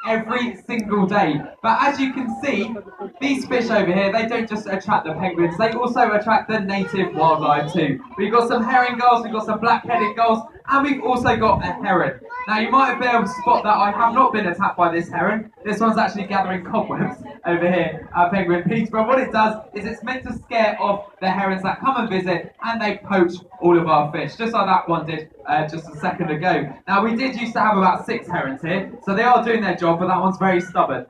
every single day. But as you can see, these fish over here, they don't just attract the penguins, they also attract the native wildlife too. We've got some herring gulls, we've got some black-headed gulls, and we've also got a heron. Now you might have been able to spot that I have not been attacked by this heron. This one's actually gathering cobwebs over here at Penguin Beach. But what it does is it's meant to scare off the herons that come and visit, and they poach all of our fish, just like that one did just a second ago. Now we did used to have about 6 herons here, so they are doing their job, but that one's very stubborn.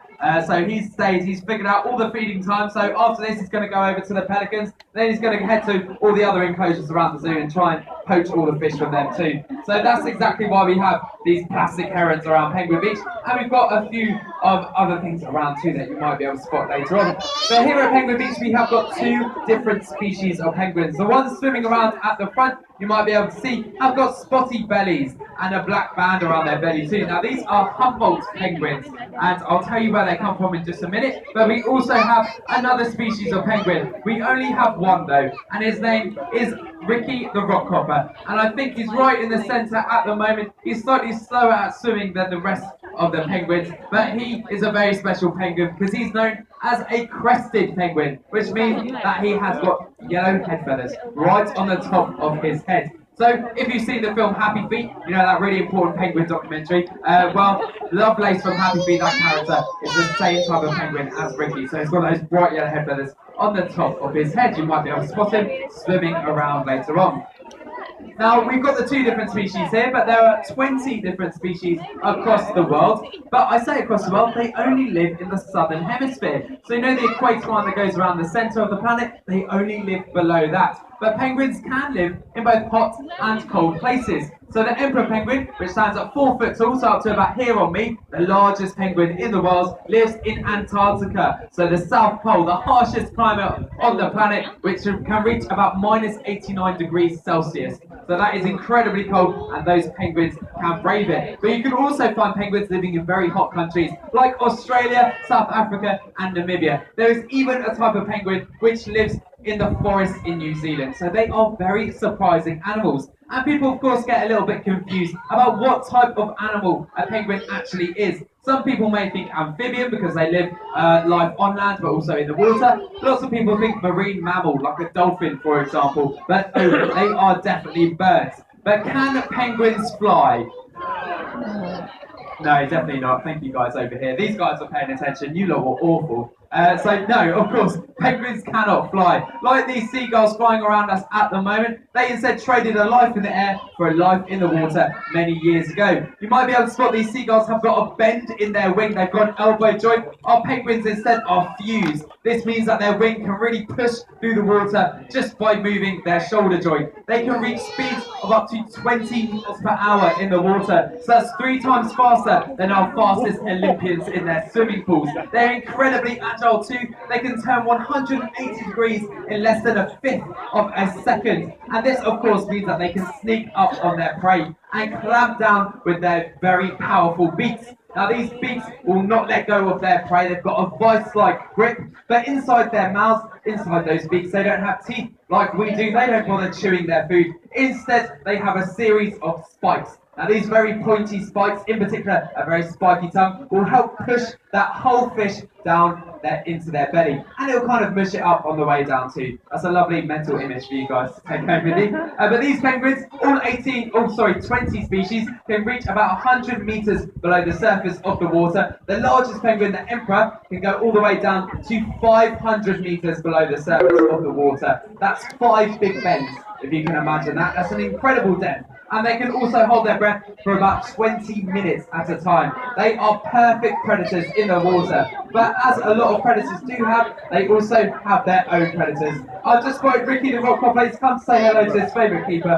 So he's figured out all the feeding time, so after this he's going to go over to the pelicans, then he's going to head to all the other enclosures around the zoo and try and poach all the fish from them too. So that's exactly why we have these plastic herons around Penguin Beach, and we've got a few of other things around too that you might be able to spot later on. So here at Penguin Beach we have got 2 different species of penguins. The ones swimming around at the front, you might be able to see, have got spotty bellies and a black band around their belly too. Now these are Humboldt penguins, and I'll tell you where they come from in just a minute. But we also have another species of penguin. We only have one though, and his name is Ricky the Rockhopper, and I think he's right in the centre at the moment. He's slightly slower at swimming than the rest of the penguins, but he is a very special penguin because he's known as a crested penguin, which means that he has got yellow head feathers right on the top of his head. So if you've seen the film Happy Feet, you know that really important penguin documentary. Well, Lovelace from Happy Feet, that character, is the same type of penguin as Ricky. So he's got those bright yellow head feathers on the top of his head. You might be able to spot him swimming around later on. Now, we've got the 2 different species here, but there are 20 different species across the world. But I say across the world, they only live in the southern hemisphere. So you know the equator line that goes around the centre of the planet? They only live below that. But penguins can live in both hot and cold places. So the emperor penguin, which stands at 4 foot tall, so up to about here on me, the largest penguin in the world, lives in Antarctica. So the South Pole, the harshest climate on the planet, which can reach about minus 89 degrees Celsius. So that is incredibly cold, and those penguins can brave it. But you can also find penguins living in very hot countries like Australia, South Africa and Namibia. There is even a type of penguin which lives in the forest in New Zealand. So they are very surprising animals. And people of course get a little bit confused about what type of animal a penguin actually is. Some people may think amphibian because they live life on land but also in the water. Lots of people think marine mammal like a dolphin for example, but they are definitely birds. But can penguins fly? No, definitely not. Thank you guys over here. These guys are paying attention. You lot were awful. So no, of course, penguins cannot fly. Like these seagulls flying around us at the moment, they instead traded a life in the air for a life in the water many years ago. You might be able to spot these seagulls have got a bend in their wing. They've got an elbow joint. Our penguins instead are fused. This means that their wing can really push through the water just by moving their shoulder joint. They can reach speeds of up to 20 miles per hour in the water. So that's 3 times faster than our fastest Olympians in their swimming pools. They're incredibly agile too. They can turn 180 degrees in less than a fifth of a second. And this of course means that they can sneak up on their prey and clamp down with their very powerful beaks. Now these beaks will not let go of their prey. They've got a vice-like grip, but inside their mouths, inside those beaks, they don't have teeth like we do. They don't bother chewing their food. Instead, they have a series of spikes. Now these very pointy spikes, in particular a very spiky tongue, will help push that whole fish down into their belly, and it'll kind of mush it up on the way down too. That's a lovely mental image for you guys to take home with you. But these penguins, all 20 species, can reach about 100 meters below the surface of the water. The largest penguin, the emperor, can go all the way down to 500 meters below the surface of the water. That's 5 big bends, if you can imagine that. That's an incredible depth. And they can also hold their breath for about 20 minutes at a time. They are perfect predators in the water. But as a lot of predators do have, they also have their own predators. I'll just quote Ricky the Rockhopper. He's come to say hello to his favourite keeper.